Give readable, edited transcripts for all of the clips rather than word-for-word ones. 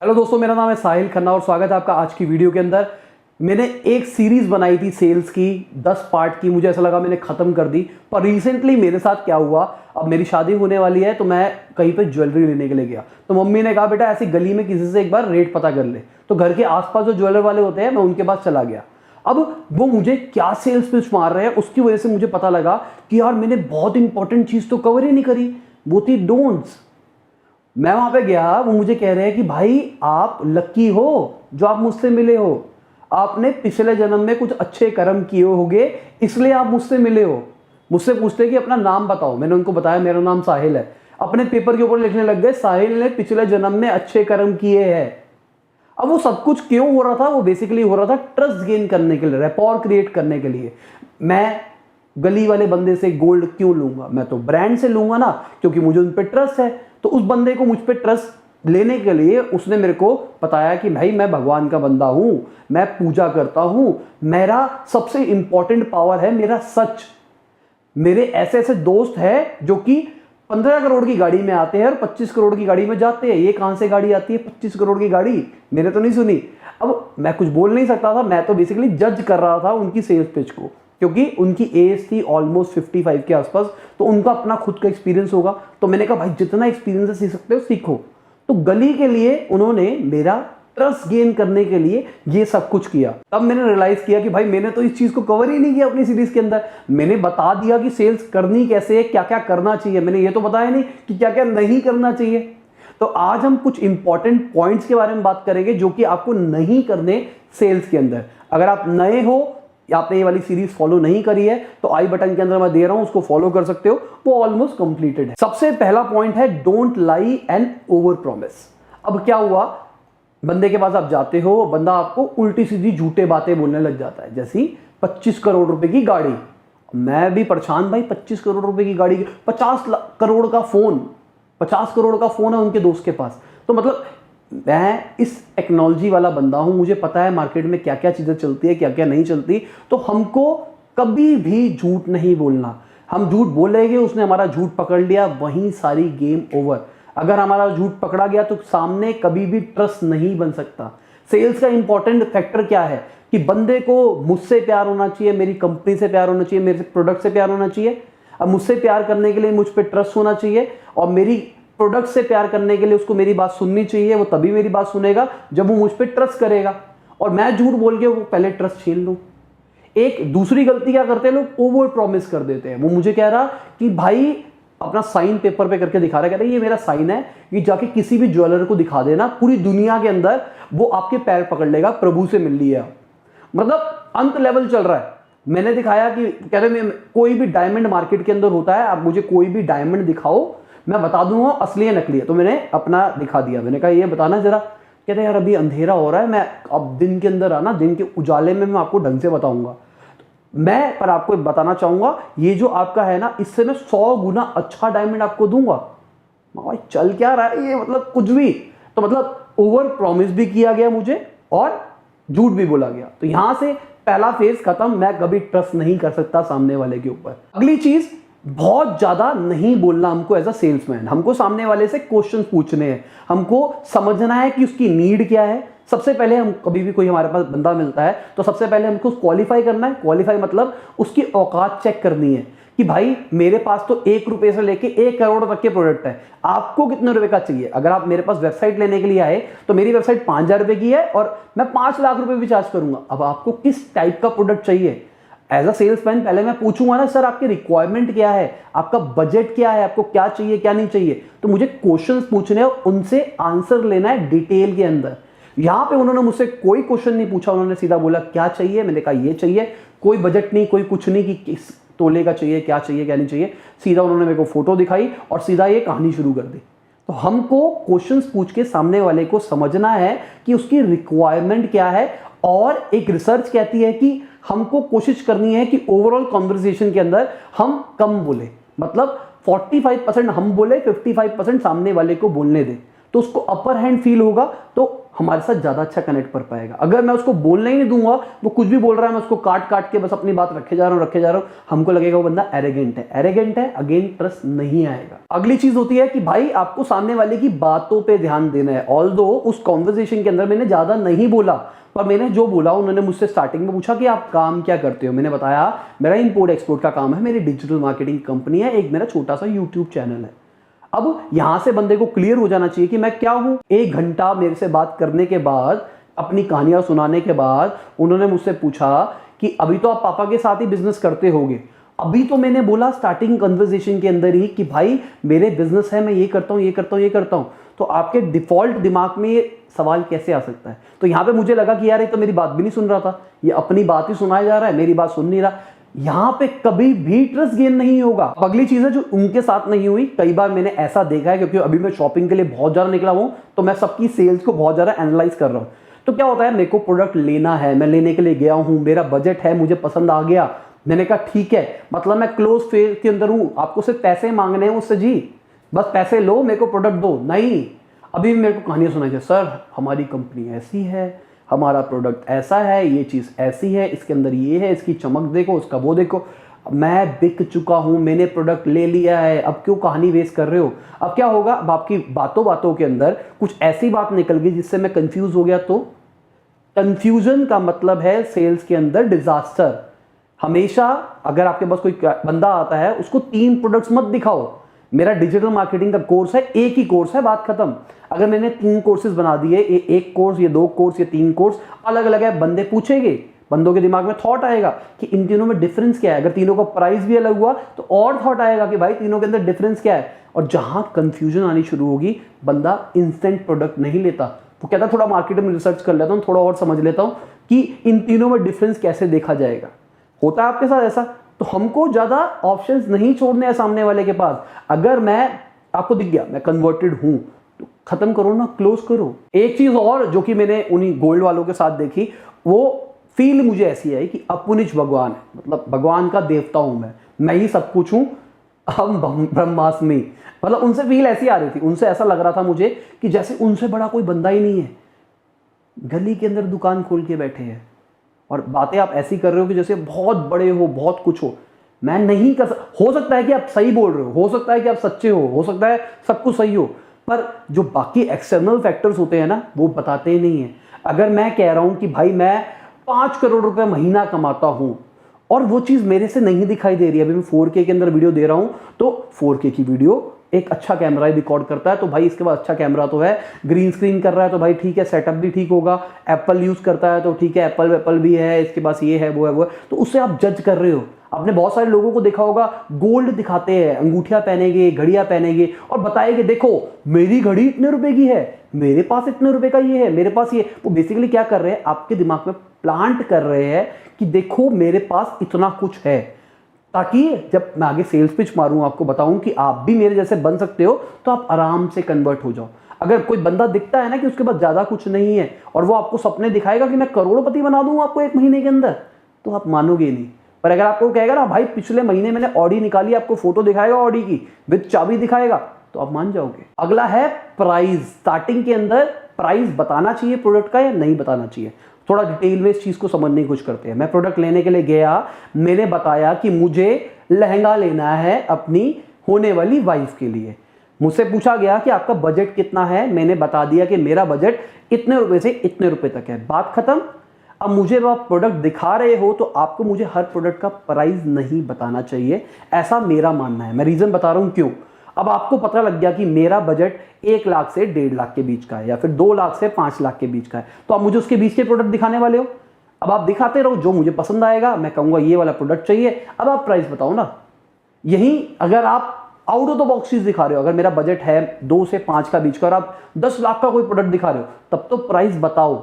Hello दोस्तों, मेरा नाम है साहिल खन्ना और स्वागत है आपका आज की वीडियो के अंदर। मैंने एक सीरीज बनाई थी सेल्स की 10 पार्ट की। मुझे ऐसा लगा मैंने खत्म कर दी, पर रिसेंटली मेरे साथ क्या हुआ, अब मेरी शादी होने वाली है तो मैं कहीं पे ज्वेलरी लेने के लिए गया तो मम्मी ने कहा बेटा ऐसी गली में किसी से एक बार रेट पता कर ले। तो घर के आसपास जो ज्वेलर वाले होते हैं मैं उनके पास चला गया। अब वो मुझे क्या सेल्स पिच मार रहे हैं उसकी वजह से मुझे पता लगा कि यार मैंने बहुत इंपॉर्टेंट चीज तो कवर ही नहीं करी, वो थी डोंट्स। मैं वहां पे गया, वो मुझे कह रहे हैं कि भाई आप लकी हो जो आप मुझसे मिले हो, आपने पिछले जन्म में कुछ अच्छे कर्म किए होंगे इसलिए आप मुझसे मिले हो। मुझसे पूछते कि अपना नाम बताओ, मैंने उनको बताया मेरा नाम साहिल है। अपने पेपर के ऊपर लिखने लग गए साहिल ने पिछले जन्म में अच्छे कर्म किए हैं। अब वो सब कुछ क्यों हो रहा था, वो बेसिकली हो रहा था ट्रस्ट गेन करने के लिए, रैपोर क्रिएट करने के लिए। मैं गली वाले बंदे से गोल्ड क्यों लूंगा, मैं तो ब्रांड से लूंगा ना, क्योंकि मुझे उन पर ट्रस्ट है। तो उस बंदे को मुझ पर ट्रस्ट लेने के लिए उसने मेरे को बताया कि भाई मैं भगवान का बंदा हूं, मैं पूजा करता हूं, मेरा सबसे इंपॉर्टेंट पावर है मेरा सच। मेरे ऐसे ऐसे दोस्त हैं जो कि 15 करोड़ की गाड़ी में आते हैं और 25 करोड़ की गाड़ी में जाते हैं। ये कहां से गाड़ी आती है 25 करोड़ की गाड़ी, मैंने तो नहीं सुनी। अब मैं कुछ बोल नहीं सकता था, मैं तो बेसिकली जज कर रहा था उनकी सेल्स पिच को, क्योंकि उनकी एज थी ऑलमोस्ट 55 के आसपास, तो उनका अपना खुद का एक्सपीरियंस होगा। तो मैंने कहा भाई जितना एक्सपीरियंस है सीख सकते हो सीखो। तो गली के लिए उन्होंने मेरा ट्रस्ट गेन करने के लिए ये सब कुछ किया। तब मैंने रियलाइज किया कि भाई मैंने तो इस चीज को कवर ही नहीं किया अपनी सीरीज के अंदर। मैंने बता दिया कि सेल्स करनी कैसे है, क्या क्या करना चाहिए, मैंने ये तो बताया नहीं कि क्या क्या नहीं करना चाहिए। तो आज हम कुछ इंपॉर्टेंट पॉइंट्स के बारे में बात करेंगे जो कि आपको नहीं करने सेल्स के अंदर। अगर आप नए हो या आपने ये वाली सीरीज फॉलो नहीं करी है तो आई बटन के अंदर मैं दे रहा हूं, उसको फॉलो कर सकते हो, वो ऑलमोस्ट कंप्लीटेड है। सबसे पहला पॉइंट है don't lie and over promise. अब क्या हुआ, बंदे के पास आप जाते हो, बंदा आपको उल्टी सीधी झूठे बातें बोलने लग जाता है, जैसी 25 करोड़ रुपए की गाड़ी। मैं भी परेशान भाई, 25 करोड़ रुपए की गाड़ी, 50 करोड़ का फोन, 50 करोड़ का फोन है उनके दोस्त के पास। तो मतलब मैं इस टेक्नोलॉजी वाला बंदा हूं, मुझे पता है मार्केट में क्या क्या चीजें चलती है क्या क्या नहीं चलती। तो हमको कभी भी झूठ नहीं बोलना। हम झूठ बोलेंगे, उसने हमारा झूठ पकड़ लिया, वहीं सारी गेम ओवर। अगर हमारा झूठ पकड़ा गया तो सामने कभी भी ट्रस्ट नहीं बन सकता। सेल्स का इंपॉर्टेंट फैक्टर क्या है कि बंदे को मुझसे प्यार होना चाहिए, मेरी कंपनी से प्यार होना चाहिए, मेरे प्रोडक्ट से प्यार होना चाहिए। अब मुझसे प्यार करने के लिए मुझ पर ट्रस्ट होना चाहिए, और मेरी प्रोडक्ट से प्यार करने के लिए उसको मेरी बात सुननी चाहिए। वो तभी मेरी बात सुनेगा जब वो मुझ पर ट्रस्ट करेगा, और मैं झूठ बोल के वो पहले ट्रस्ट छीन लूं। एक दूसरी गलती क्या करते हैं लोग, ओवर प्रॉमिस कर देते हैं। वो मुझे कह रहा कि भाई अपना साइन पेपर पे करके दिखा रहा है, कह रहा है ये मेरा साइन है, ये जाके किसी भी ज्वेलर को दिखा देना, पूरी दुनिया के अंदर वो आपके पैर पकड़ लेगा, प्रभु से मिल लिया। मतलब अंत लेवल चल रहा है। मैंने दिखाया कि कह रहे कोई भी डायमंड मार्केट के अंदर होता है, आप मुझे कोई भी डायमंड दिखाओ, मैं बता दूंगा असली है नकली है। तो मैंने अपना दिखा दिया, मैंने कहा ये बताना जरा। कहते हैं यार अभी अंधेरा हो रहा है, मैं अब दिन के अंदर आना, दिन के उजाले में मैं आपको ढंग से बताऊंगा। मैं पर आपको बताना चाहूंगा ये जो आपका है ना, इससे मैं 100 गुना अच्छा डायमंड आपको दूंगा। भाई चल क्या रहा है ये, मतलब कुछ भी। तो मतलब ओवर प्रॉमिस भी किया गया मुझे और झूठ भी बोला गया। तो यहां से पहला फेज खत्म, मैं कभी ट्रस्ट नहीं कर सकता सामने वाले के ऊपर। अगली चीज, बहुत ज्यादा नहीं बोलना हमको एज अ सेल्समैन। हमको सामने वाले से क्वेश्चंस पूछने हैं, हमको समझना है कि उसकी नीड क्या है। सबसे पहले हम कभी भी कोई हमारे पास बंदा मिलता है तो सबसे पहले हमको क्वालिफाई करना है। क्वालिफाई मतलब उसकी औकात चेक करनी है कि भाई मेरे पास तो 1 रुपए से लेके 1 करोड़ तक के प्रोडक्ट है, आपको कितने रुपए का चाहिए। अगर आप मेरे पास वेबसाइट लेने के लिए आए तो मेरी वेबसाइट 5,000 रुपए की है और मैं 5 लाख रुपए भी चार्ज करूंगा। अब आपको किस टाइप का प्रोडक्ट चाहिए, एज अ सेल्समैन पहले मैं पूछूंगा ना, सर आपकी रिक्वायरमेंट क्या है, आपका बजट क्या है, आपको क्या चाहिए क्या नहीं चाहिए। तो मुझे क्वेश्चंस पूछने और उनसे आंसर लेना है डिटेल के अंदर। यहां पे उन्होंने मुझसे कोई क्वेश्चन नहीं पूछा, उन्होंने सीधा बोला क्या चाहिए, मैंने कहा ये चाहिए, कोई बजट नहीं, कोई कुछ नहीं कि किस तोले का चाहिए, क्या चाहिए क्या नहीं चाहिए। सीधा उन्होंने मेरे को फोटो दिखाई और सीधा ये कहानी शुरू कर दी। तो हमको क्वेश्चंस पूछ के सामने वाले को समझना है कि उसकी रिक्वायरमेंट क्या है। और एक रिसर्च कहती है कि हमको कोशिश करनी है कि ओवरऑल कॉन्वर्सेशन के अंदर हम कम बोले, मतलब 45% हम बोले, 55% सामने वाले को बोलने दें, तो उसको अपर हैंड फील होगा। तो हमारे साथ ज़्यादा अच्छा कनेक्ट कर पाएगा। अगर मैं उसको बोलने ही नहीं दूंगा, वो कुछ भी बोल रहा है, मैं उसको काट काट के बस अपनी बात रखे जा रहा हूँ, हमको लगेगा वो बंदा एरोगेंट है, अगेन ट्रस्ट नहीं आएगा। अगली चीज होती है कि भाई आपको सामने वाले की बातों पे ध्यान देना है। ऑल्दो उस कॉन्वर्सेशन के अंदर मैंने ज्यादा नहीं बोला, पर मैंने जो बोला, उन्होंने मुझसे स्टार्टिंग में पूछा कि आप काम क्या करते हो। मैंने बताया मेरा इंपोर्ट एक्सपोर्ट का काम है, मेरी डिजिटल मार्केटिंग कंपनी है, एक मेरा छोटा सा यूट्यूब चैनल है। अब यहां से बंदे को क्लियर हो जाना चाहिए कि मैं क्या हूं। 1 घंटा मेरे से बात करने के बाद, अपनी कहानियां सुनाने के बाद, उन्होंने मुझसे पूछा कि अभी तो आप पापा के साथ ही बिजनेस करते होगे। अभी तो मैंने बोला स्टार्टिंग कन्वर्सेशन के अंदर ही कि भाई मेरे बिजनेस है, मैं ये करता हूं, ये करता हूं, ये करता हूं। तो आपके डिफॉल्ट दिमाग में ये सवाल कैसे आ सकता है? तो यहां पे मुझे लगा कि यार ये तो मेरी बात भी नहीं सुन रहा था, ये अपनी बात ही सुनाया जा रहा है, मेरी बात सुन नहीं रहा। यहां पे कभी भी ट्रस्ट गेन नहीं होगा। अगली चीज है जो उनके साथ नहीं हुई, कई बार मैंने ऐसा देखा है, क्योंकि अभी मैं शॉपिंग के लिए बहुत ज्यादा निकला हूं, तो मैं सबकी सेल्स को बहुत ज्यादा एनालाइज कर रहा हूं। तो क्या होता है, मेरे को प्रोडक्ट लेना है, मैं लेने के लिए गया हूं, मेरा बजट है, मुझे पसंद आ गया, मैंने कहा ठीक है, मतलब मैं क्लोज फेज के अंदर हूं, आपको सिर्फ पैसे मांगने हैं मुझसे जी, बस पैसे लो, मेरे को प्रोडक्ट दो। नहीं, अभी मेरे को कहानियां सुनाई, सर हमारी कंपनी ऐसी है, हमारा प्रोडक्ट ऐसा है, ये चीज़ ऐसी है, इसके अंदर ये है, इसकी चमक देखो, उसका वो देखो। मैं बिक चुका हूं, मैंने प्रोडक्ट ले लिया है, अब क्यों कहानी वेस्ट कर रहे हो? अब क्या होगा, अब आपकी बातों बातों के अंदर कुछ ऐसी बात निकल गई जिससे मैं कंफ्यूज हो गया। तो कंफ्यूजन का मतलब है सेल्स के अंदर डिजास्टर। हमेशा अगर आपके पास कोई बंदा आता है, उसको 3 प्रोडक्ट्स मत दिखाओ। मेरा डिजिटल मार्केटिंग का कोर्स है, एक ही कोर्स है, बात खत्म। अगर मैंने 3 कोर्सेज बना दिए, ये 1 कोर्स, ये 2 कोर्स, ये 3 कोर्स अलग अलग है, बंदे पूछेंगे, बंदों के दिमाग में थॉट आएगा कि इन तीनों में डिफरेंस क्या है। अगर तीनों का प्राइस भी अलग हुआ तो और थॉट आएगा कि भाई तीनों के अंदर डिफरेंस क्या है। और जहां कंफ्यूजन आनी शुरू होगी, बंदा इंस्टेंट प्रोडक्ट नहीं लेता, वो कहता थोड़ा मार्केट में रिसर्च कर लेता हूं, थोड़ा और समझ लेता हूं कि इन तीनों में डिफरेंस कैसे देखा जाएगा। होता है आपके साथ ऐसा? तो हमको ज्यादा ऑप्शंस नहीं छोड़ने हैं सामने वाले के पास। अगर मैं आपको दिख गया मैं कन्वर्टेड हूं, तो खत्म करो ना, क्लोज करो। एक चीज और जो कि मैंने उन्हीं गोल्ड वालों के साथ देखी, वो फील मुझे ऐसी है कि अपुनिच भगवान है, मतलब भगवान का देवता हूं मैं ही सब कुछ हूं, हम ब्रह्मास्मि। मतलब उनसे फील ऐसी आ रही थी, उनसे ऐसा लग रहा था मुझे कि जैसे उनसे बड़ा कोई बंदा ही नहीं है, गली के अंदर दुकान खोल के बैठे हैं और बातें आप ऐसी कर रहे हो कि जैसे बहुत बड़े हो, बहुत कुछ हो। मैं नहीं कर हो सकता है कि आप सही बोल रहे हो सकता है कि आप सच्चे हो सकता है सब कुछ सही हो, पर जो बाकी एक्सटर्नल फैक्टर्स होते हैं ना, वो बताते ही नहीं है। अगर मैं कह रहा हूं कि भाई मैं 5 करोड़ रुपए महीना कमाता हूं और वो चीज मेरे से नहीं दिखाई दे रही है, अभी मैं 4K के अंदर वीडियो दे रहा हूं, तो 4K की वीडियो एक अच्छा कैमरा ही रिकॉर्ड करता है, तो भाई इसके बाद अच्छा कैमरा तो है, ग्रीन स्क्रीन कर रहा है तो भाई ठीक है, सेटअप भी ठीक होगा, एप्पल यूज करता है तो ठीक है, एप्पल भी है, इसके पास ये है वो है, तो उससे आप जज कर रहे हो। आपने बहुत सारे लोगों को देखा होगा, गोल्ड दिखाते हैं, अंगूठियां पहनेंगे, घड़ियां पहनेंगे और बताएंगे देखो मेरी घड़ी इतने रुपए की है, मेरे पास इतने रुपए का ये है, मेरे पास ये। वो बेसिकली क्या कर रहे हैं, आपके दिमाग में प्लांट कर रहे हैं कि देखो मेरे पास इतना कुछ है, ताकि जब मैं आगे सेल्स पिच मारूं, आपको बताऊं कि आप भी मेरे जैसे बन सकते हो, तो आप आराम से कन्वर्ट हो जाओ। अगर कोई बंदा दिखता है ना कि उसके पास ज्यादा कुछ नहीं है और वो आपको सपने दिखाएगा कि मैं करोड़पति बना दूंगा आपको 1 महीने के अंदर, तो आप मानोगे नहीं। पर अगर आपको कहेगा ना भाई पिछले महीने मैंने ऑडी निकाली, आपको फोटो दिखाएगा ऑडी की विद चाबी दिखाएगा, तो आप मान जाओगे। अगला है प्राइस। स्टार्टिंग के अंदर प्राइस बताना चाहिए प्रोडक्ट का या नहीं बताना चाहिए, थोड़ा डिटेल में इस चीज को समझने की कोशिश करते हैं। मैं प्रोडक्ट लेने के लिए गया, मैंने बताया कि मुझे लहंगा लेना है अपनी होने वाली वाइफ के लिए। मुझसे पूछा गया कि आपका बजट कितना है, मैंने बता दिया कि मेरा बजट इतने रुपए से इतने रुपए तक है, बात खत्म। अब मुझे वो आप प्रोडक्ट दिखा रहे हो तो आपको मुझे हर प्रोडक्ट का प्राइस नहीं बताना चाहिए, ऐसा मेरा मानना है। मैं रीजन बता रहा हूं क्यों। अब आपको पता लग गया कि मेरा बजट 1 लाख से 1.5 लाख के बीच का है या फिर 2 लाख से 5 लाख के बीच का है, तो आप मुझे उसके बीच के प्रोडक्ट दिखाने वाले हो। अब आप दिखाते रहो, जो मुझे पसंद आएगा मैं कहूंगा ये वाला प्रोडक्ट चाहिए, अब आप प्राइस बताओ ना। यही अगर आप आउट ऑफ द बॉक्स चीज दिखा रहे हो, अगर मेरा बजट है 2 से 5 का बीच का और आप 10 लाख का कोई प्रोडक्ट दिखा रहे हो, तब तो प्राइस बताओ।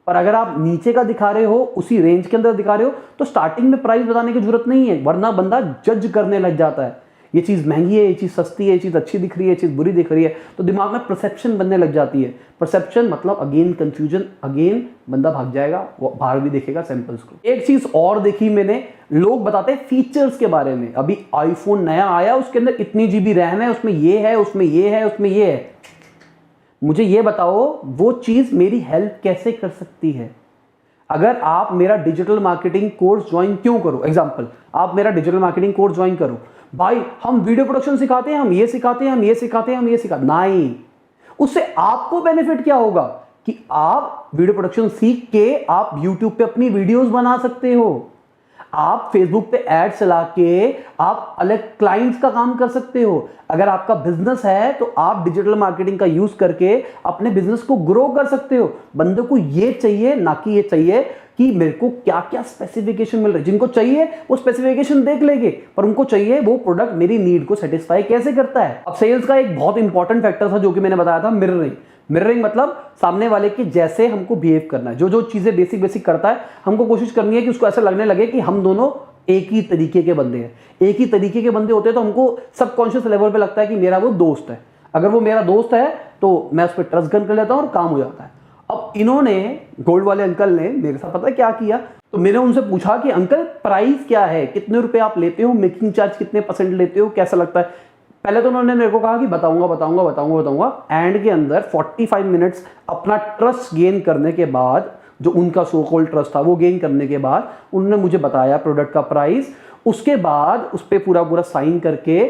पर अगर आप नीचे का दिखा रहे हो, उसी रेंज के अंदर दिखा रहे हो, तो स्टार्टिंग में प्राइस बताने की जरूरत नहीं है, वरना बंदा जज करने लग जाता है। ये चीज महंगी है, ये चीज सस्ती है, ये चीज अच्छी दिख रही है, ये चीज बुरी दिख रही है, तो दिमाग में परसेप्शन बनने लग जाती है। परसेप्शन मतलब अगेन कंफ्यूजन, अगेन बंदा भाग जाएगा, वो बाहर भी देखेगा सैंपल्स को। एक चीज और देखी मैंने, लोग बताते हैं फीचर्स के बारे में। अभी आईफोन नया आया, उसके अंदर इतनी GB रैम है, उसमें ये है, उसमें ये है, उसमें ये है। मुझे ये बताओ वो चीज मेरी हेल्प कैसे कर सकती है। अगर आप मेरा डिजिटल मार्केटिंग कोर्स ज्वाइन क्यों करो, एग्जांपल आप मेरा डिजिटल मार्केटिंग कोर्स ज्वाइन करो, भाई हम वीडियो प्रोडक्शन सिखाते हैं, हम ये सिखाते हैं, हम ये सिखाते हैं, हम ये सिखाते नहीं। उससे आपको बेनिफिट क्या होगा कि आप वीडियो प्रोडक्शन सीख के आप YouTube पे अपनी वीडियोस बना सकते हो, आप फेसबुक पे ऐड चला के आप अलग क्लाइंट्स का काम कर सकते हो। अगर आपका बिजनेस है तो आप डिजिटल मार्केटिंग का यूज करके अपने बिजनेस को ग्रो कर सकते हो। बंदे को ये चाहिए, ना कि ये चाहिए कि मेरे को क्या क्या स्पेसिफिकेशन मिल रही है। जिनको चाहिए वो स्पेसिफिकेशन देख लेंगे, पर उनको चाहिए वो प्रोडक्ट मेरी नीड को सेटिस्फाई कैसे करता है। अब सेल्स का एक बहुत इंपॉर्टेंट फैक्टर था जो कि मैंने बताया था, मिररिंग। मिररिंग मतलब सामने वाले के जैसे हमको बिहेव करना है। जो जो चीजें बेसिक बेसिक करता है हमको कोशिश करनी है कि उसको ऐसा लगने लगे कि हम दोनों एक ही तरीके के बंदे हैं। एक ही तरीके के बंदे होते हैं तो हमको सबकॉन्शियस लेवल पे लगता है कि मेरा वो दोस्त है। अगर वो मेरा दोस्त है तो मैं उस पर ट्रस्ट कर लेता हूं और काम हो जाता है। अब इन्होंने, गोल्ड वाले अंकल ने मेरे साथ पता है क्या किया, तो मैंने उनसे पूछा कि अंकल प्राइस क्या है, कितने रुपए आप लेते हो, मेकिंग चार्ज कितने % लेते हो, कैसा लगता है। पहले तो उन्होंने मेरे को कहा कि बताऊंगा। एंड के अंदर 45 मिनट्स अपना ट्रस्ट गेन करने के बाद, जो उनका सो कॉल्ड ट्रस्ट था वो गेन करने के बाद उन्होंने मुझे बताया प्रोडक्ट का प्राइस। उसके बाद उस पर पूरा साइन करके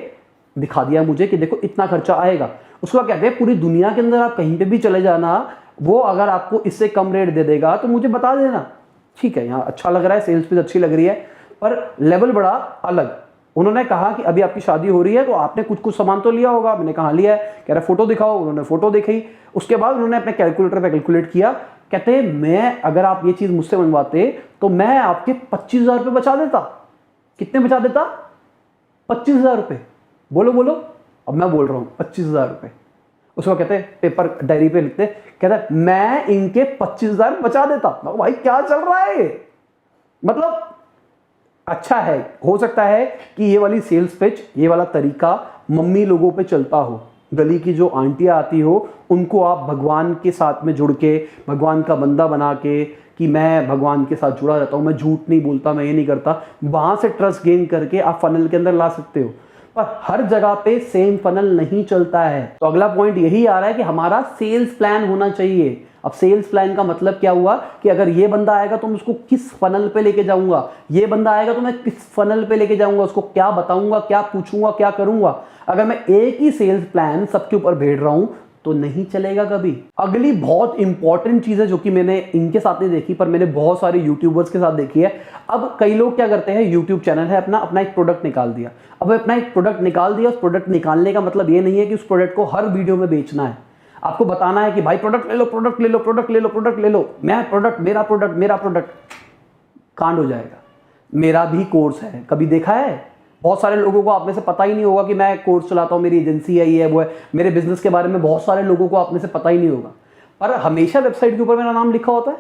दिखा दिया मुझे कि देखो इतना खर्चा आएगा। उसको कहते हैं पूरी दुनिया के अंदर आप कहीं पे भी चले जाना, वो अगर आपको इससे कम रेट दे देगा तो मुझे बता देना, ठीक है यहाँ अच्छा लग रहा है, सेल्स भी अच्छी लग रही है, पर लेवल बड़ा अलग। उन्होंने कहा कि अभी आपकी शादी हो रही है तो आपने कुछ कुछ सामान तो लिया होगा। मैंने कहा लिया है। कह रहा फोटो दिखाओ, उन्होंने फोटो दिखाई। उसके बाद उन्होंने अपने कैलकुलेटर पे कैलकुलेट किया। कहते मैं अगर आप ये चीज मुझसे मंगवाते तो मैं आपके 25,000 रुपये बचा देता। कितने बचा देता? 25,000 रुपये। बोलो। अब मैं बोल रहा हूं 25,000 रुपये। उसको कहते पेपर डायरी पे लिखते, कहता मैं इनके 25,000 बचा देता। भाई क्या चल रहा है, मतलब अच्छा है। हो सकता है कि ये वाली सेल्स पिच, ये वाला तरीका मम्मी लोगों पे चलता हो, गली की जो आंटियां आती हो उनको आप भगवान के साथ में जुड़ के, भगवान का बंदा बना के कि मैं भगवान के साथ जुड़ा रहता हूं, मैं झूठ नहीं बोलता, मैं ये नहीं करता, वहां से ट्रस्ट गेन करके आप फनल के अंदर ला सकते हो। पर हर जगह पे सेम फनल नहीं चलता है। तो अगला पॉइंट यही आ रहा है कि हमारा सेल्स प्लान होना चाहिए। अब सेल्स प्लान का मतलब क्या हुआ कि अगर ये बंदा आएगा तो मैं उसको किस फनल पे लेके जाऊंगा, ये बंदा आएगा तो मैं किस फनल पे लेके जाऊंगा, उसको क्या बताऊंगा, क्या पूछूंगा, क्या करूंगा। अगर मैं एक ही सेल्स प्लान सबके ऊपर भेज रहा हूं तो नहीं चलेगा कभी। अगली बहुत इंपॉर्टेंट चीज है जो कि मैंने इनके साथ नहीं देखी पर मैंने बहुत सारे यूट्यूबर्स के साथ देखी है। अब कई लोग क्या करते हैं, यूट्यूब चैनल है अपना एक प्रोडक्ट निकाल दिया। अब अपना एक प्रोडक्ट निकाल दिया, उस प्रोडक्ट निकालने का मतलब ये नहीं है कि उस प्रोडक्ट को हर वीडियो में बेचना है। आपको बताना है कि भाई प्रोडक्ट ले लो, प्रोडक्ट ले लो, प्रोडक्ट ले लो, प्रोडक्ट ले लो, मैं प्रोडक्ट, मेरा प्रोडक्ट, मेरा प्रोडक्ट। कांड हो जाएगा। मेरा भी कोर्स है, कभी देखा है? बहुत सारे लोगों को आप में से पता ही नहीं होगा कि मैं कोर्स चलाता हूँ, मेरी एजेंसी है, ये है वो है। मेरे बिजनेस के बारे में बहुत सारे लोगों को आप में से पता ही नहीं होगा, पर हमेशा वेबसाइट के ऊपर मेरा नाम लिखा होता है।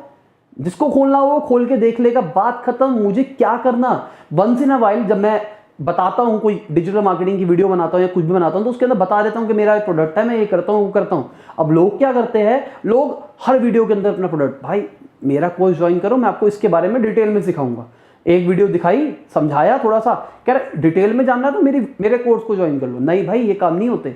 जिसको खोलना हो वो खोल के देख लेगा, बात खत्म। मुझे क्या करना। वंस इन अ वाइल जब मैं बताता हूँ, कोई डिजिटल मार्केटिंग की वीडियो बनाता हूँ या कुछ भी बनाता हूँ, तो उसके अंदर बता देता हूँ कि मेरा प्रोडक्ट है, मैं ये करता हूँ, वो करता हूँ। अब लोग क्या करते हैं, लोग हर वीडियो के अंदर अपना प्रोडक्ट, भाई मेरा कोर्स ज्वाइन करो, मैं आपको इसके बारे में डिटेल में सिखाऊंगा। एक वीडियो दिखाई, समझाया थोड़ा सा, कह रहा डिटेल में जानना है तो मेरे कोर्स को ज्वाइन कर लो। नहीं भाई, ये काम नहीं होते।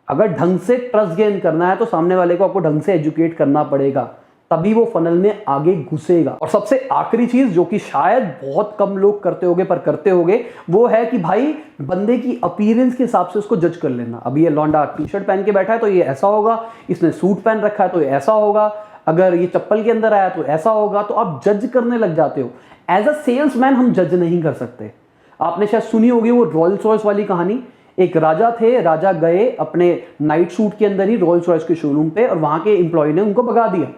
अगर ढंग से ट्रस्ट गेन करना है तो सामने वाले को आपको ढंग से एजुकेट करना पड़ेगा, तभी वो फनल में आगे घुसेगा। और सबसे आखिरी चीज जो कि शायद बहुत कम लोग करते होंगे पर करते होंगे, वो है कि भाई बंदे की अपीयरेंस के हिसाब से उसको जज कर लेना। अब ये लौंडा टी शर्ट पहन के बैठा है तो ये ऐसा होगा, इसने सूट पहन रखा है तो ये ऐसा होगा, अगर ये चप्पल के अंदर आया तो ऐसा होगा। तो आप जज करने लग जाते हो। एज अ सेल्समैन हम जज नहीं कर सकते। आपने शायद सुनी होगी वो रॉयल्स रॉयस वाली कहानी। एक राजा थे, राजा गए अपने नाइट सूट के अंदर ही रॉयल्स रॉयस के शोरूम पे, और वहां के एम्प्लॉय ने उनको भगा दिया।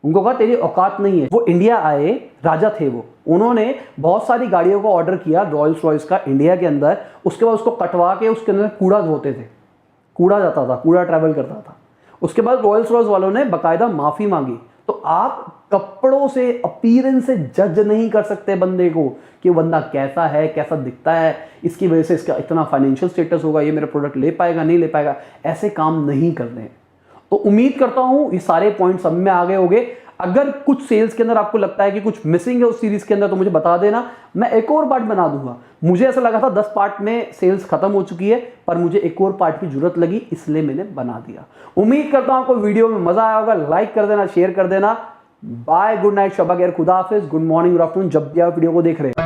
उनको कहा तेरी औकात नहीं है। वो इंडिया आए, राजा थे वो, उन्होंने बहुत सारी गाड़ियों को ऑर्डर किया रॉयल्स रॉयस का इंडिया के अंदर। उसके बाद उसको कटवा के उसके अंदर कूड़ा धोते थे, कूड़ा जाता था, कूड़ा ट्रैवल करता था। उसके बाद रॉयल्स रॉयस वालों ने बाकायदा माफी मांगी। तो आप कपड़ों से, अपीयरेंस से जज नहीं कर सकते बंदे को कि बंदा कैसा है, कैसा दिखता है, इसकी वजह से इसका इतना फाइनेंशियल स्टेटस होगा, ये मेरा प्रोडक्ट ले पाएगा नहीं ले पाएगा। ऐसे काम नहीं करने। तो उम्मीद करता हूं ये सारे पॉइंट सब में आ गए होंगे। अगर कुछ सेल्स के अंदर आपको लगता है कि कुछ मिसिंग है उस सीरीज के अंदर तो मुझे बता देना, मैं एक और पार्ट बना दूंगा। मुझे ऐसा लगा था 10 पार्ट में सेल्स खत्म हो चुकी है, पर मुझे एक और पार्ट की जरूरत लगी, इसलिए मैंने बना दिया। उम्मीद करता हूं आपको वीडियो में मजा आया होगा। लाइक कर देना, शेयर कर देना। बाय, गुड नाइट, शबा खैर, खुदा हाफिज, गुड मॉर्निंग, गुड आफ्टरनून, जब भी आप वीडियो को देख रहे हैं।